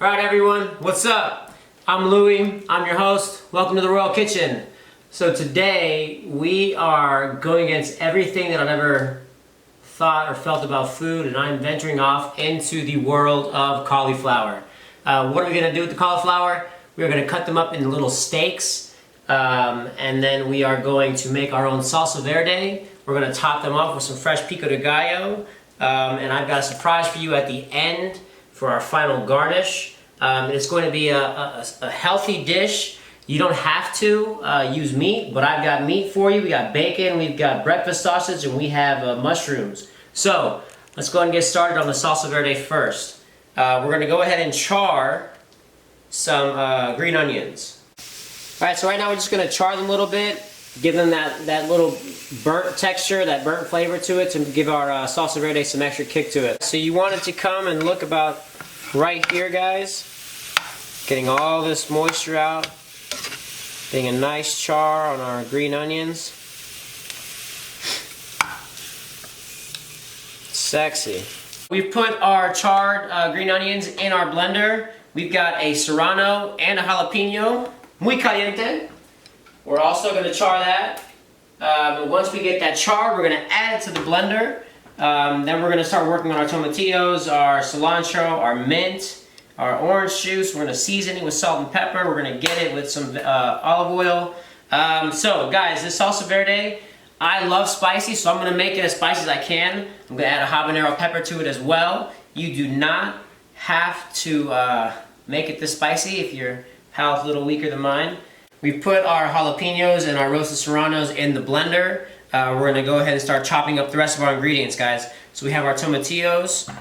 Alright everyone, what's up? I'm Louie, I'm your host. Welcome to the Royal Kitchen. So today we are going against everything that I've ever thought or felt about food, and I'm venturing off into the world of cauliflower. What are we going to do with the cauliflower? We're going to cut them up into little steaks, and then we are going to make our own salsa verde. We're going to top them off with some fresh pico de gallo, and I've got a surprise for you at the end for our final garnish. It's going to be a healthy dish. You don't have to use meat, but I've got meat for you. We got bacon, we've got breakfast sausage, and we have mushrooms. So let's go ahead and get started on the salsa verde first. We're going to go ahead and char some green onions. Alright, so right now we're just going to char them a little bit, give them that little burnt texture, that burnt flavor to it, to give our salsa verde some extra kick to it. So you want it to come and look about right here, guys. Getting all this moisture out, getting a nice char on our green onions. Sexy. We've put our charred green onions in our blender. We've got a serrano and a jalapeno, muy caliente. We're also going to char that. Once we get that charred, we're going to add it to the blender. Then we're going to start working on our tomatillos, our cilantro, our mint, our orange juice. We're going to season it with salt and pepper. We're going to get it with some olive oil. So guys, this salsa verde, I love spicy, so I'm going to make it as spicy as I can. I'm going to add a habanero pepper to it as well. You do not have to make it this spicy if your palate's a little weaker than mine. We've put our jalapenos and our roasted serranos in the blender. We're going to go ahead and start chopping up the rest of our ingredients, guys. So we have our tomatillos.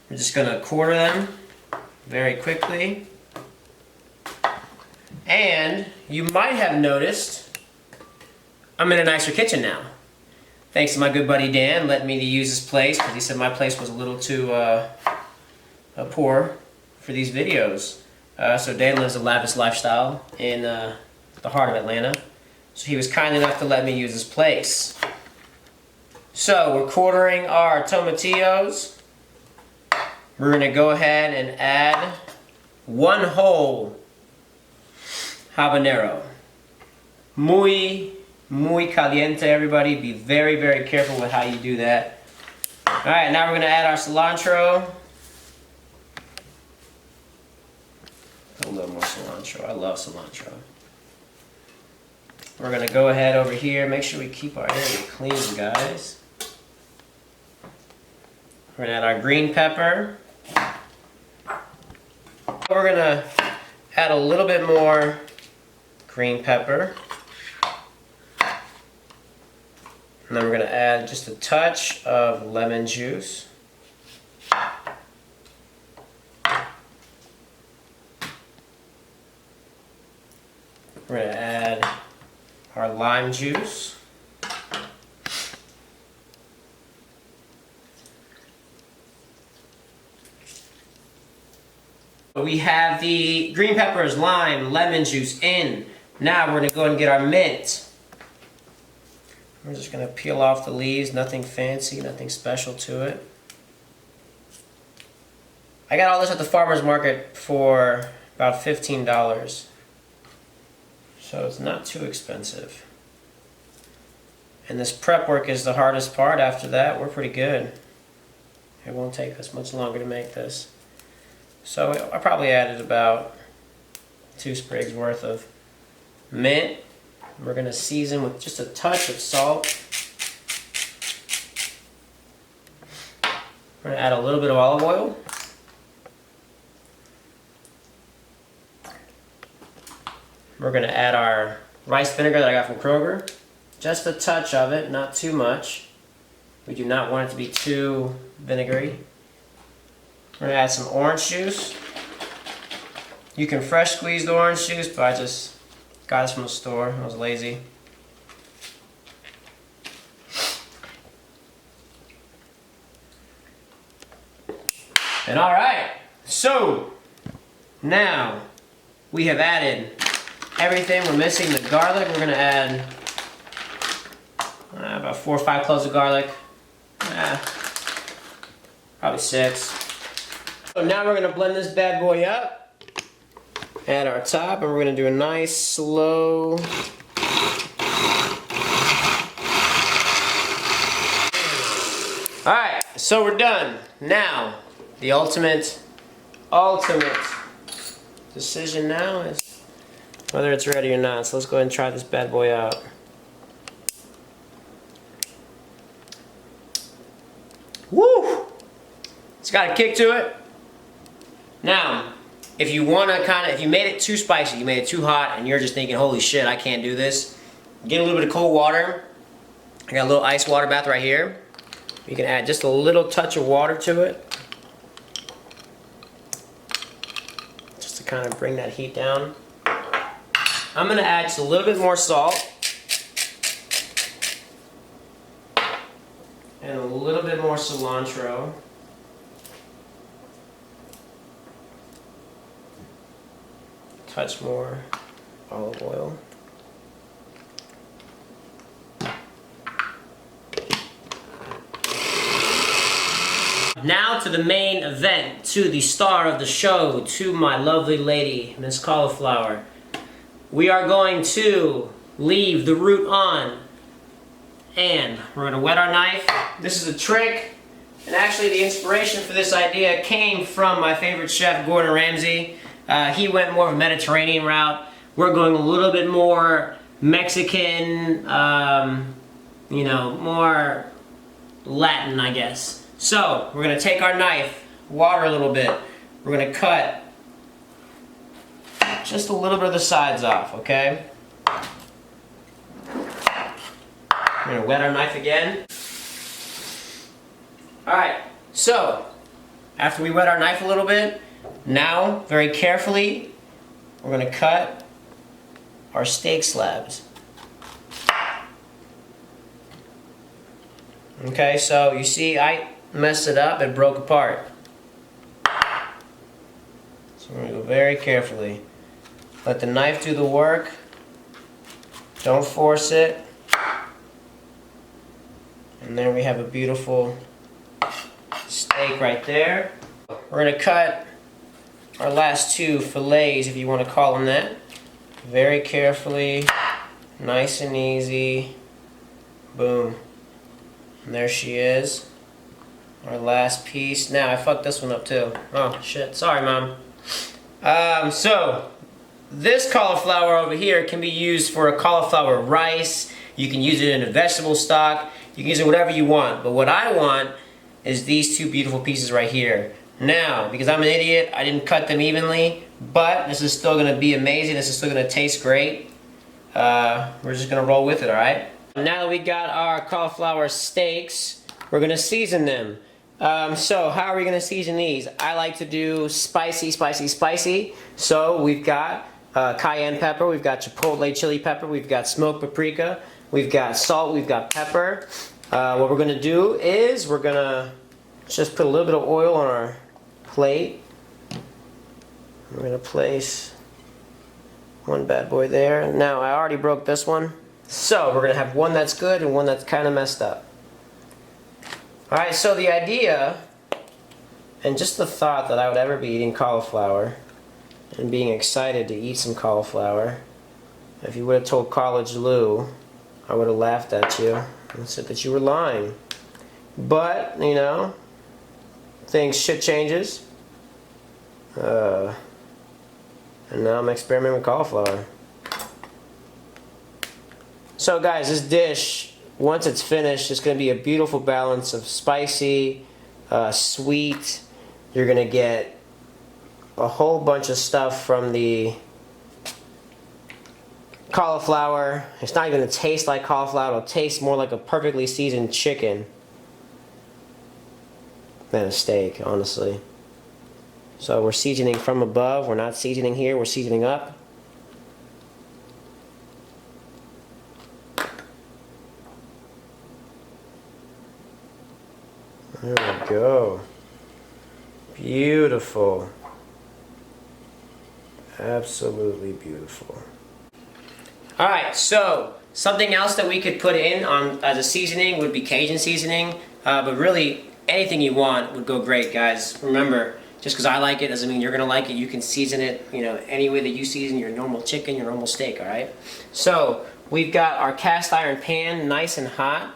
We're just going to quarter them very quickly. And you might have noticed I'm in a nicer kitchen now. Thanks to my good buddy Dan letting me to use his place, because he said my place was a little too poor for these videos. So Dan lives a lavish lifestyle in the heart of Atlanta. So he was kind enough to let me use his place. So we're quartering our tomatillos. We're going to go ahead and add one whole habanero. Muy caliente, everybody. Be very, very careful with how you do that. Alright, now we're going to add our cilantro. Put a little more cilantro. I love cilantro. We're going to go ahead over here. Make sure we keep our area clean, guys. We're going to add our green pepper. We're going to add a little bit more green pepper. And then we're going to add just a touch of lemon juice. We're going to add our lime juice. We have the green peppers, lime, lemon juice in. Now we're going to go ahead and get our mint. We're just going to peel off the leaves, nothing fancy, nothing special to it. I got all this at the farmer's market for about $15. So it's not too expensive. And this prep work is the hardest part. After that, we're pretty good. It won't take us much longer to make this. So I probably added about 2 sprigs worth of mint. We're going to season with just a touch of salt. We're going to add a little bit of olive oil. We're going to add our rice vinegar that I got from Kroger. Just a touch of it, not too much. We do not want it to be too vinegary. We're going to add some orange juice. You can fresh squeeze the orange juice, but I just got this from the store. I was lazy. And alright, so now we have added everything. We're missing the garlic. We're going to add about 4 or 5 cloves of garlic. Probably 6. So now we're going to blend this bad boy up. at our top, and we're gonna do a nice slow. Alright, so we're done. Now, the ultimate decision now is whether it's ready or not. So let's go ahead and try this bad boy out. Woo! It's got a kick to it. Now, if you want to if you made it too spicy, you made it too hot, and you're just thinking, holy shit, I can't do this, get a little bit of cold water. I got a little ice water bath right here. You can add just a little touch of water to it, just to kind of bring that heat down. I'm going to add just a little bit more salt and a little bit more cilantro. Touch more olive oil. Now to the main event, to the star of the show, to my lovely lady, Miss Cauliflower. We are going to leave the root on, and we're going to wet our knife. This is a trick, and actually the inspiration for this idea came from my favorite chef, Gordon Ramsay. He went more of a Mediterranean route. We're going a little bit more Mexican, you know, more Latin, I guess. So, we're going to take our knife, water a little bit. We're going to cut just a little bit of the sides off, okay? We're going to wet our knife again. Alright, so, after we wet our knife a little bit, now, very carefully, we're going to cut our steak slabs. Okay, so you see I messed it up, it broke apart. So we're going to go very carefully. Let the knife do the work. Don't force it. And there we have a beautiful steak right there. We're going to cut our last two fillets, if you want to call them that. Very carefully, nice and easy. Boom. And there she is. Our last piece. Now, I fucked this one up too. Oh, shit. Sorry, Mom. So, this cauliflower over here can be used for a cauliflower rice. You can use it in a vegetable stock. You can use it whatever you want. But what I want is these two beautiful pieces right here. Now, because I'm an idiot, I didn't cut them evenly. But this is still going to be amazing. This is still going to taste great. We're just going to roll with it, alright? Now that we got our cauliflower steaks, we're going to season them. So how are we going to season these? I like to do spicy, spicy, spicy. So we've got cayenne pepper, we've got chipotle chili pepper, we've got smoked paprika, we've got salt, we've got pepper. What we're going to do is we're going to just put a little bit of oil on our plate. We're going to place one bad boy there. Now I already broke this one. So we're going to have one that's good and one that's kind of messed up. Alright, so the idea, and just the thought that I would ever be eating cauliflower, and being excited to eat some cauliflower, if you would have told College Lou, I would have laughed at you and said that you were lying. But, you know, shit changes. And now I'm experimenting with cauliflower. So guys, this dish, once it's finished, it's going to be a beautiful balance of spicy, sweet. You're going to get a whole bunch of stuff from the cauliflower. It's not even going to taste like cauliflower. It'll taste more like a perfectly seasoned chicken than a steak, honestly. So we're seasoning from above. We're not seasoning here. We're seasoning up. There we go. Beautiful. Absolutely beautiful. Alright, so something else that we could put in on as a seasoning would be Cajun seasoning. But really, anything you want would go great, guys. Remember, Just because I like it doesn't mean you're gonna like it. You can season it, you know, any way that you season your normal chicken, your normal steak, all right? So we've got our cast iron pan nice and hot.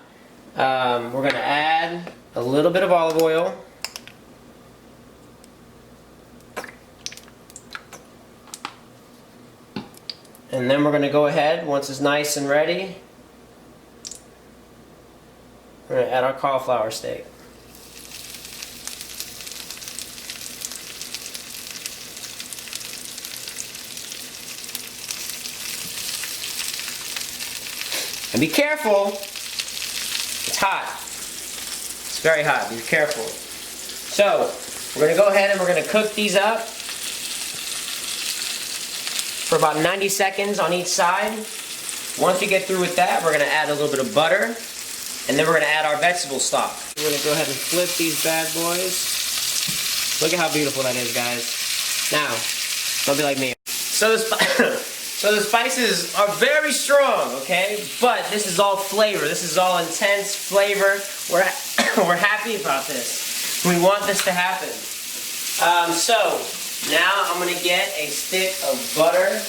We're gonna add a little bit of olive oil. And then we're gonna go ahead, once it's nice and ready, we're gonna add our cauliflower steak. And be careful, it's hot. It's very hot, be careful. So, we're gonna go ahead and we're gonna cook these up for about 90 seconds on each side. Once we get through with that, we're gonna add a little bit of butter, and then we're gonna add our vegetable stock. We're gonna go ahead and flip these bad boys. Look at how beautiful that is, guys. Now, don't be like me. So the spices are very strong, okay? But this is all flavor. This is all intense flavor. We're happy about this. We want this to happen. So now I'm gonna get a stick of butter,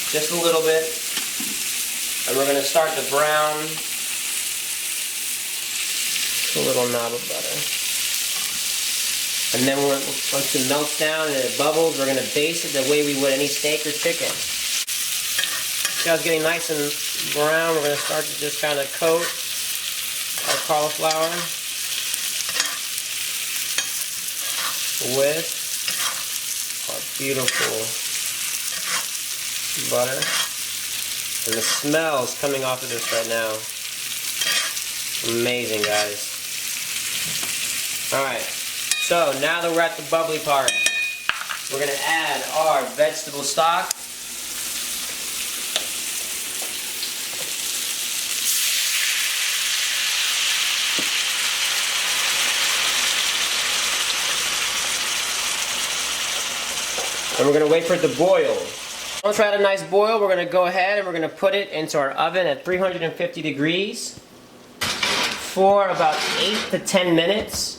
just a little bit, and we're gonna start to brown a little knob of butter. And then once it melts down and it bubbles, we're gonna baste it the way we would any steak or chicken. See how it's getting nice and brown? We're gonna start to just kind of coat our cauliflower with our beautiful butter. And the smell is coming off of this right now. Amazing, guys. Alright, so now that we're at the bubbly part, we're going to add our vegetable stock. And we're going to wait for it to boil. Once we're at a nice boil, we're going to go ahead and we're going to put it into our oven at 350 degrees for about 8 to 10 minutes.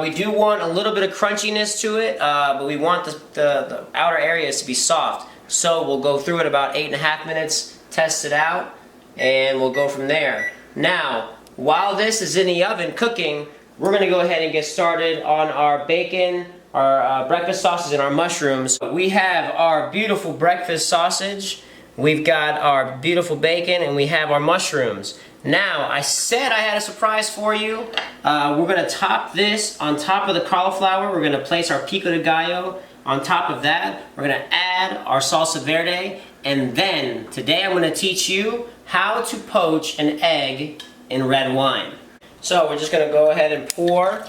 We do want a little bit of crunchiness to it, but we want the outer areas to be soft. So we'll go through it about 8.5 minutes, test it out, and we'll go from there. Now, while this is in the oven cooking, we're going to go ahead and get started on our bacon, our breakfast sausage, and our mushrooms. We have our beautiful breakfast sausage, we've got our beautiful bacon, and we have our mushrooms. Now, I said I had a surprise for you. We're going to top this on top of the cauliflower. We're going to place our pico de gallo on top of that. We're going to add our salsa verde. And then, today I'm going to teach you how to poach an egg in red wine. So, we're just going to go ahead and pour.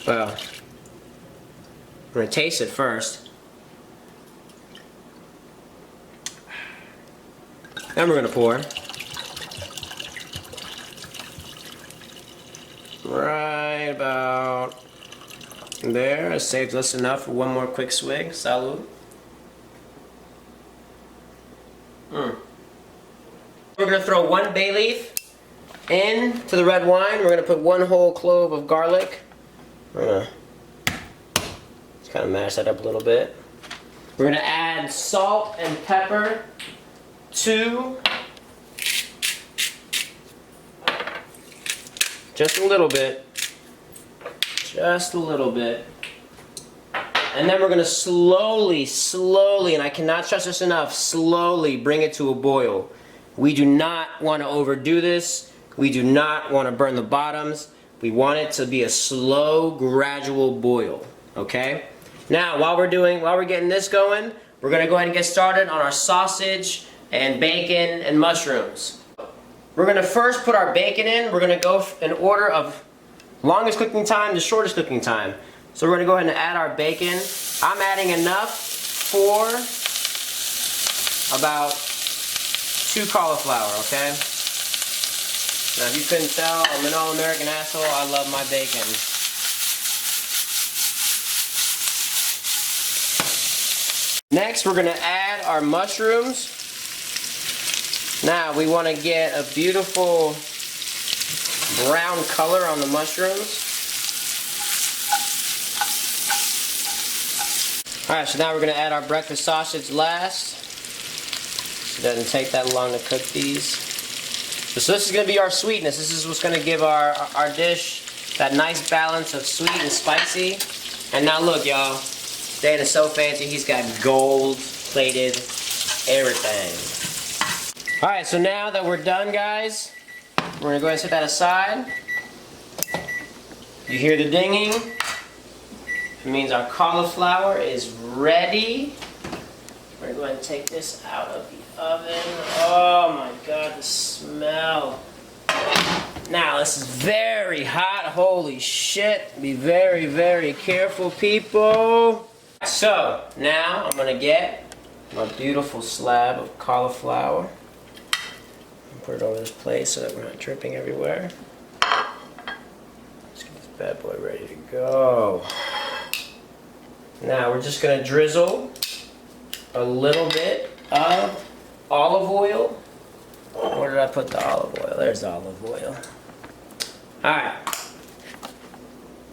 Well, we're going to taste it first. Then we're going to pour. Right about there. It saved us enough for one more quick swig. Salud. We're going to throw 1 bay leaf into the red wine. We're going to put 1 whole clove of garlic. We're going to just kind of mash that up a little bit. We're going to add salt and pepper. 2, just a little bit, and then we're going to slowly, and I cannot stress this enough, slowly bring it to a boil. We do not want to overdo this. We do not want to burn the bottoms. We want it to be a slow, gradual boil, okay? Now, while we're getting this going, we're going to go ahead and get started on our sausage and bacon and mushrooms. We're going to first put our bacon in. We're going to go in order of longest cooking time to shortest cooking time. So we're going to go ahead and add our bacon. I'm adding enough for about 2 cauliflower, okay? Now if you couldn't tell, I'm an all-American asshole. I love my bacon. Next we're going to add our mushrooms. Now we want to get a beautiful brown color on the mushrooms. Alright, so now we're going to add our breakfast sausage last. It doesn't take that long to cook these. So this is going to be our sweetness. This is what's going to give our dish that nice balance of sweet and spicy. And now look, y'all. Dan is so fancy. He's got gold-plated everything. Alright, so now that we're done, guys, we're going to go ahead and set that aside. You hear the dinging? It means our cauliflower is ready. We're going to take this out of the oven. Oh my God, the smell. Now, this is very hot. Holy shit. Be very, very careful, people. So, now I'm going to get my beautiful slab of cauliflower. Put it over this plate so that we're not dripping everywhere. Let's get this bad boy ready to go. Now we're just going to drizzle a little bit of olive oil. Where did I put the olive oil? There's the olive oil. Alright.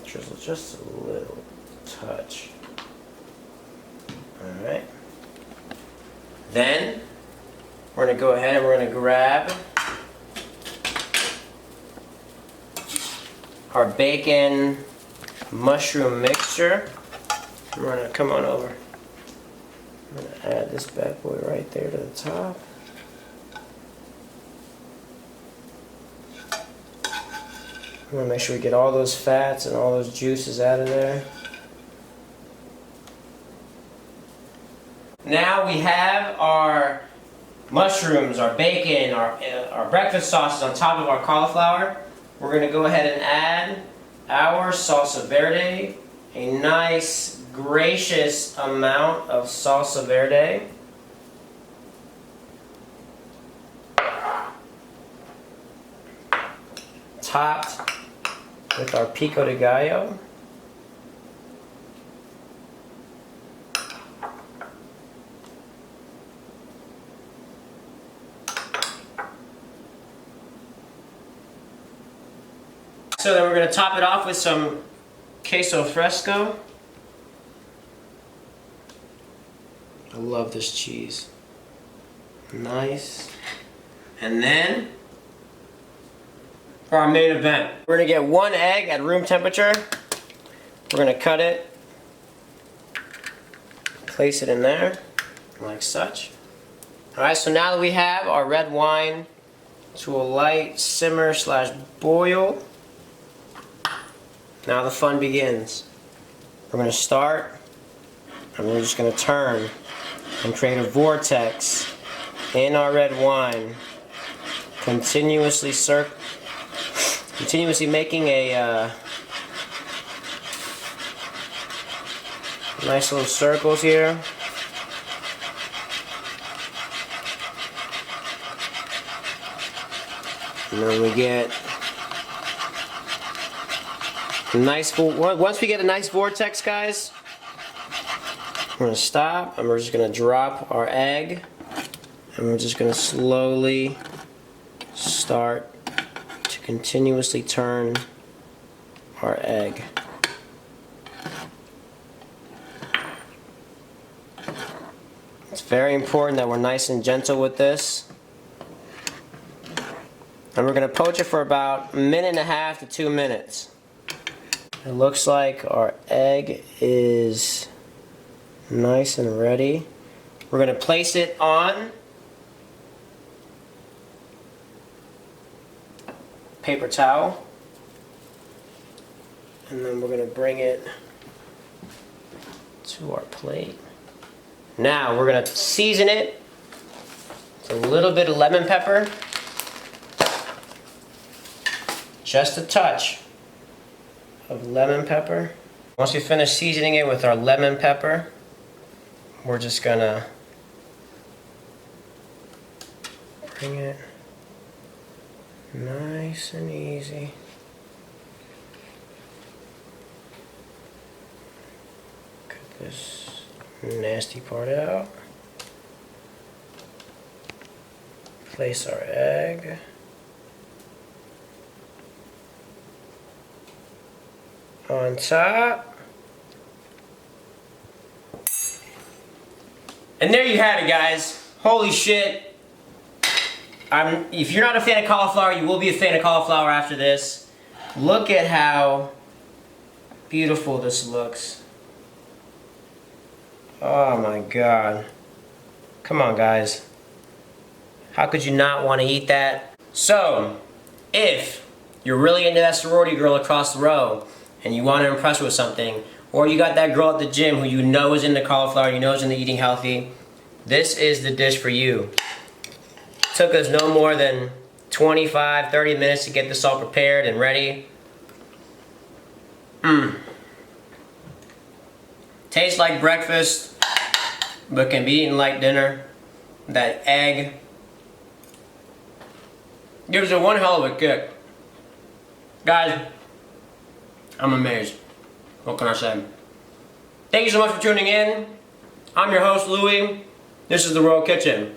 Drizzle just a little touch. Alright. Then we're going to go ahead and we're going to grab our bacon mushroom mixture. We're going to come on over. I'm going to add this bad boy right there to the top. I'm going to make sure we get all those fats and all those juices out of there. Now we have our mushrooms, our bacon, our breakfast sauces on top of our cauliflower. We're going to go ahead and add our salsa verde, a nice gracious amount of salsa verde. Topped with our pico de gallo. So then we're going to top it off with some queso fresco. I love this cheese. Nice. And then, for our main event, we're going to get one egg at room temperature. We're going to cut it, place it in there, like such. Alright, so now that we have our red wine to a light simmer / boil, now the fun begins. We're going to start, and we're just going to turn and create a vortex in our red wine, continuously making a nice little circles here. And then we get a nice, once we get a nice vortex, guys, we're going to stop and we're just going to drop our egg, and we're just going to slowly start to continuously turn our egg. It's very important that we're nice and gentle with this. And we're going to poach it for about 1.5 to 2 minutes. It looks like our egg is nice and ready. We're going to place it on paper towel, and then we're going to bring it to our plate. Now we're going to season it with a little bit of lemon pepper, just a touch of lemon pepper. Once we finish seasoning it with our lemon pepper, we're just gonna bring it nice and easy. Cut this nasty part out. Place our egg. on top. And there you have it, guys. Holy shit. If you're not a fan of cauliflower, you will be a fan of cauliflower after this. Look at how beautiful this looks. Oh my god. Come on, guys. How could you not want to eat that? So, if you're really into that sorority girl across the row and you want to impress her with something, or you got that girl at the gym who you know is into cauliflower, you know is into eating healthy, this is the dish for you. Took us no more than 25, 30 minutes to get this all prepared and ready. Tastes like breakfast, but can be eaten like dinner. That egg gives it one hell of a kick. Guys, I'm amazed. What can I say? Thank you so much for tuning in. I'm your host, Louie. This is The Royal Kitchen.